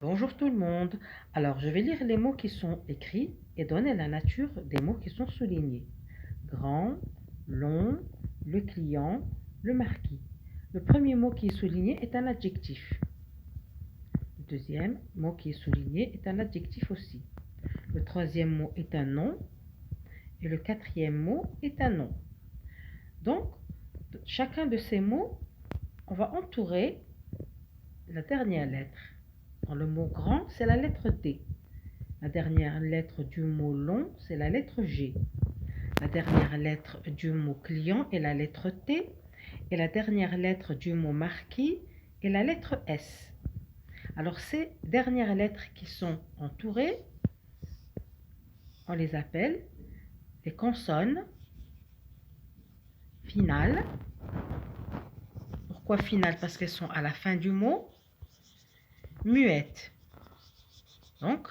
Bonjour tout le monde. Alors, je vais lire les mots qui sont écrits et donner la nature des mots qui sont soulignés. Grand, long, le client, le marquis. Le premier mot qui est souligné est un adjectif. Le deuxième mot qui est souligné est un adjectif aussi. Le troisième mot est un nom et le quatrième mot est un nom. Donc, chacun de ces mots, on va entourer la dernière lettre. Dans le mot grand, c'est la lettre D. La dernière lettre du mot long, c'est la lettre G. La dernière lettre du mot client est la lettre T. Et la dernière lettre du mot marquis est la lettre S. Alors ces dernières lettres qui sont entourées, on les appelle les consonnes finales. Pourquoi finales? Parce qu'elles sont à la fin du mot. Muettes. Donc,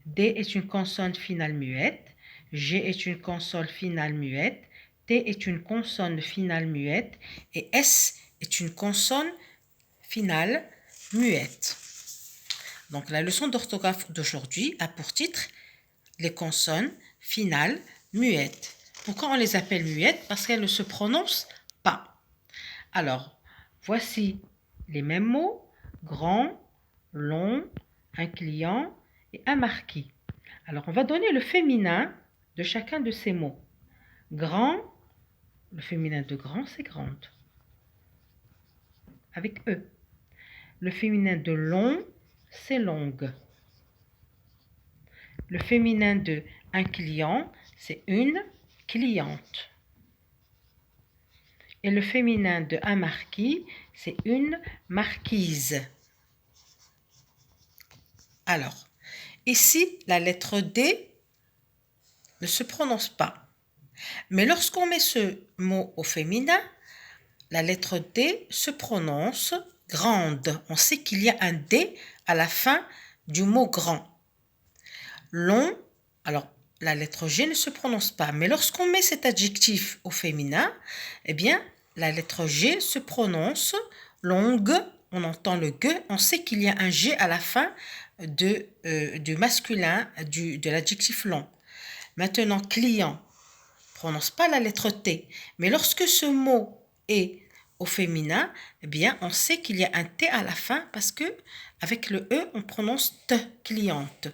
D est une consonne finale muette. G est une consonne finale muette. T est une consonne finale muette. Et S est une consonne finale muette. Donc la leçon d'orthographe d'aujourd'hui a pour titre les consonnes finales muettes. Pourquoi on les appelle muettes? Parce qu'elles ne se prononcent pas. Alors, voici les mêmes mots: grand, long, un client et un marquis. Alors, on va donner le féminin de chacun de ces mots. Grand, le féminin de grand, c'est grande, avec E. Le féminin de long, c'est longue. Le féminin de un client, c'est une cliente. Et le féminin de un marquis, c'est une marquise. Alors, ici, la lettre D ne se prononce pas. Mais lorsqu'on met ce mot au féminin, la lettre D se prononce grande. On sait qu'il y a un D à la fin du mot grand. Long, alors la lettre G ne se prononce pas. Mais lorsqu'on met cet adjectif au féminin, eh bien, la lettre G se prononce longue. On entend le G, on sait qu'il y a un G à la fin du masculin, de l'adjectif long. Maintenant, client, prononce pas la lettre T. Mais lorsque ce mot est au féminin, eh bien, on sait qu'il y a un T à la fin parce que avec le E, on prononce T, cliente.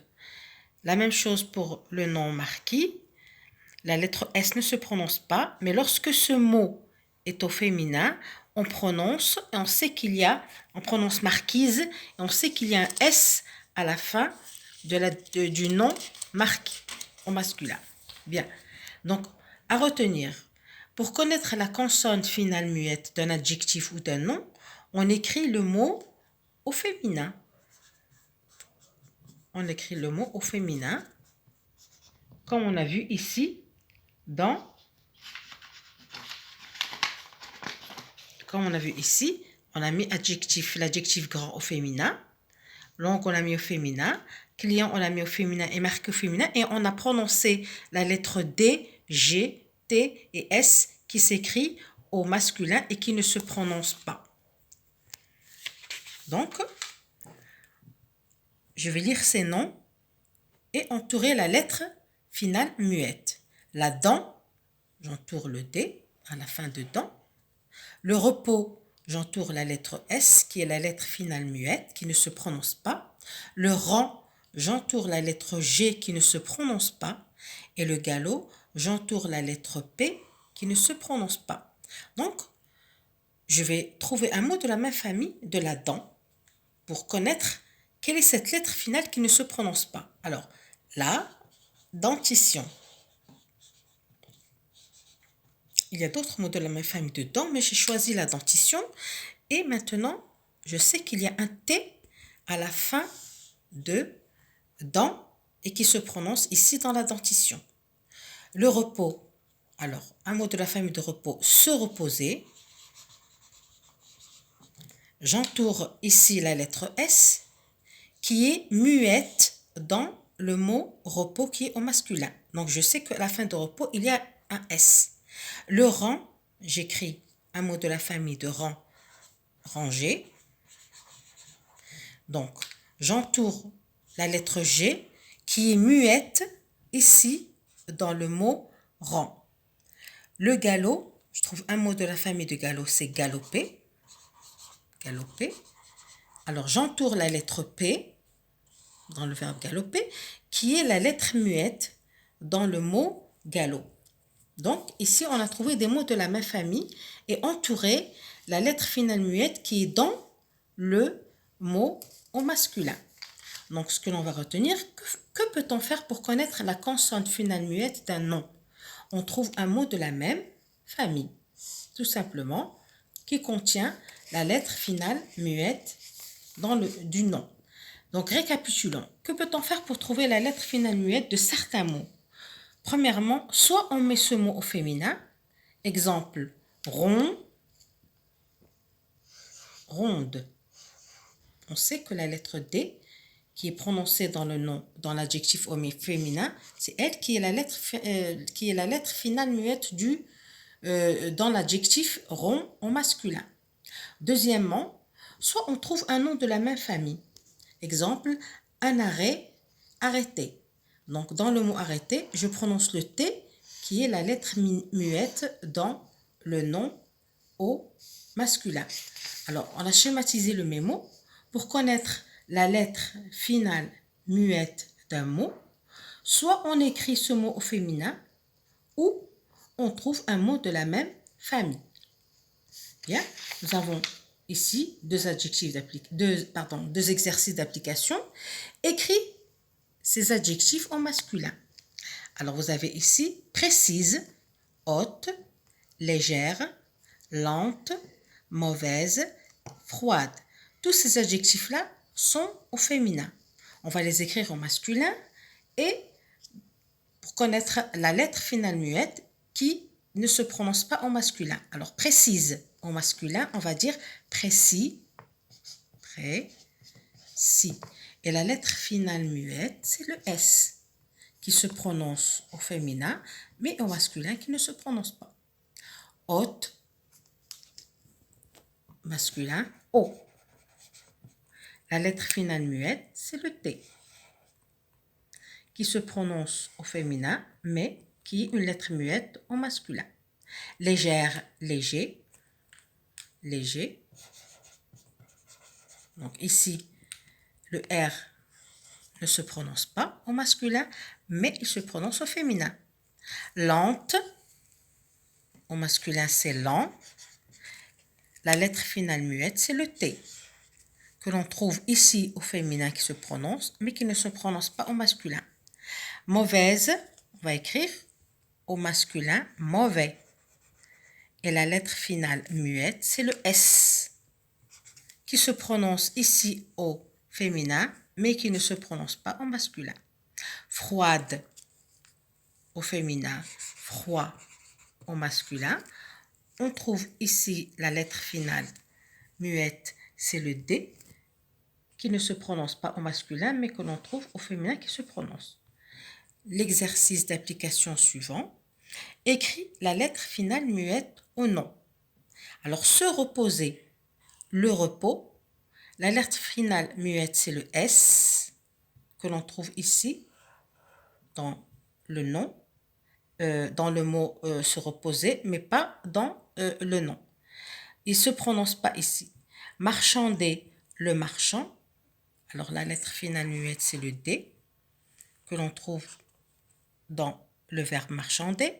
La même chose pour le nom marquis. La lettre S ne se prononce pas, mais lorsque ce mot est au féminin, on prononce et on sait qu'il y a, on prononce marquise et on sait qu'il y a un S à la fin du nom marquis au masculin. Bien. Donc, à retenir, pour connaître la consonne finale muette d'un adjectif ou d'un nom, on écrit le mot au féminin. On écrit le mot au féminin, comme on a vu ici, comme on a vu ici, on a mis l'adjectif grand au féminin, long on l'a mis au féminin, client on l'a mis au féminin et marqué au féminin, et on a prononcé la lettre D, G, T et S qui s'écrit au masculin et qui ne se prononce pas. Donc, je vais lire ces noms et entourer la lettre finale muette. La dent, j'entoure le D à la fin de dent. Le repos, j'entoure la lettre S qui est la lettre finale muette qui ne se prononce pas. Le rang, j'entoure la lettre G qui ne se prononce pas. Et le galop, j'entoure la lettre P qui ne se prononce pas. Donc, je vais trouver un mot de la même famille de la dent pour connaître quelle est cette lettre finale qui ne se prononce pas. Alors, la dentition. Il y a d'autres mots de la même famille de dents, mais j'ai choisi la dentition. Et maintenant, je sais qu'il y a un T à la fin de dent et qui se prononce ici dans la dentition. Le repos. Alors, un mot de la famille de repos, se reposer. J'entoure ici la lettre S qui est muette dans le mot repos qui est au masculin. Donc, je sais qu'à la fin de repos, il y a un S. Le rang, j'écris un mot de la famille de rang, ranger. Donc, j'entoure la lettre G qui est muette ici dans le mot rang. Le galop, je trouve un mot de la famille de galop, c'est galoper. Galoper. Alors, j'entoure la lettre P dans le verbe galoper, qui est la lettre muette dans le mot galop. Donc, ici, on a trouvé des mots de la même famille et entouré la lettre finale muette qui est dans le mot au masculin. Donc, ce que l'on va retenir, que peut-on faire pour connaître la consonne finale muette d'un nom? On trouve un mot de la même famille, tout simplement, qui contient la lettre finale muette du nom. Donc, récapitulons. Que peut-on faire pour trouver la lettre finale muette de certains mots? Premièrement, soit on met ce mot au féminin, exemple, rond, ronde. On sait que la lettre D, qui est prononcée dans le nom, dans l'adjectif au féminin, c'est elle qui est la lettre finale muette dans l'adjectif rond au masculin. Deuxièmement, soit on trouve un nom de la même famille. Exemple, un arrêt, arrêter. Donc, dans le mot arrêter, je prononce le T qui est la lettre muette dans le nom au masculin. Alors, on a schématisé le mémo. Pour connaître la lettre finale muette d'un mot, soit on écrit ce mot au féminin ou on trouve un mot de la même famille. Bien, nous avons ici deux exercices d'application. Écris ces adjectifs en masculin. Alors, vous avez ici précise, haute, légère, lente, mauvaise, froide. Tous ces adjectifs-là sont au féminin. On va les écrire au masculin et pour connaître la lettre finale muette qui ne se prononce pas au masculin. Alors, précise au masculin, on va dire précis, précis. Et la lettre finale muette, c'est le S qui se prononce au féminin, mais au masculin qui ne se prononce pas. Haute, masculin, O. La lettre finale muette, c'est le T qui se prononce au féminin, mais qui est une lettre muette au masculin. Légère, léger, léger. Donc ici, le R ne se prononce pas au masculin, mais il se prononce au féminin. Lente, au masculin c'est lent. La lettre finale muette, c'est le T, que l'on trouve ici au féminin qui se prononce, mais qui ne se prononce pas au masculin. Mauvaise, on va écrire au masculin mauvais. Et la lettre finale muette, c'est le S, qui se prononce ici au féminin, mais qui ne se prononce pas au masculin. Froide au féminin, froid au masculin. On trouve ici la lettre finale muette, c'est le D, qui ne se prononce pas au masculin, mais que l'on trouve au féminin qui se prononce. L'exercice d'application suivant. Écris la lettre finale muette au nom. Alors, se reposer, le repos. La lettre finale muette, c'est le S, que l'on trouve ici, dans le nom, dans le mot se reposer, mais pas dans le nom. Il ne se prononce pas ici. Marchander, le marchand. Alors, la lettre finale muette, c'est le D, que l'on trouve dans le verbe marchander.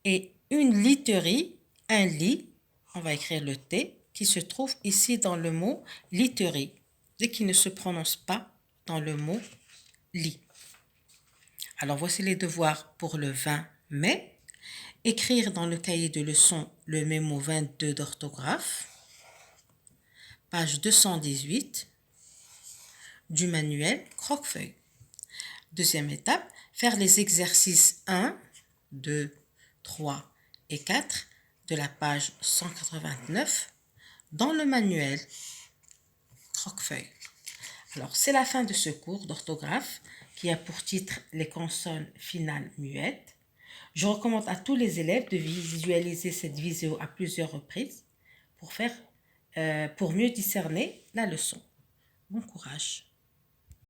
Et une literie, un lit, on va écrire le T, qui se trouve ici dans le mot literie et qui ne se prononce pas dans le mot lit. Alors, voici les devoirs pour le 20 mai. Écrire dans le cahier de leçons le mémo 22 d'orthographe, page 218 du manuel croque-feuille. Deuxième étape, faire les exercices 1, 2, 3 et 4 de la page 189 dans le manuel croque-feuille. Alors, c'est la fin de ce cours d'orthographe qui a pour titre les consonnes finales muettes. Je recommande à tous les élèves de visualiser cette vidéo à plusieurs reprises pour mieux discerner la leçon. Bon courage.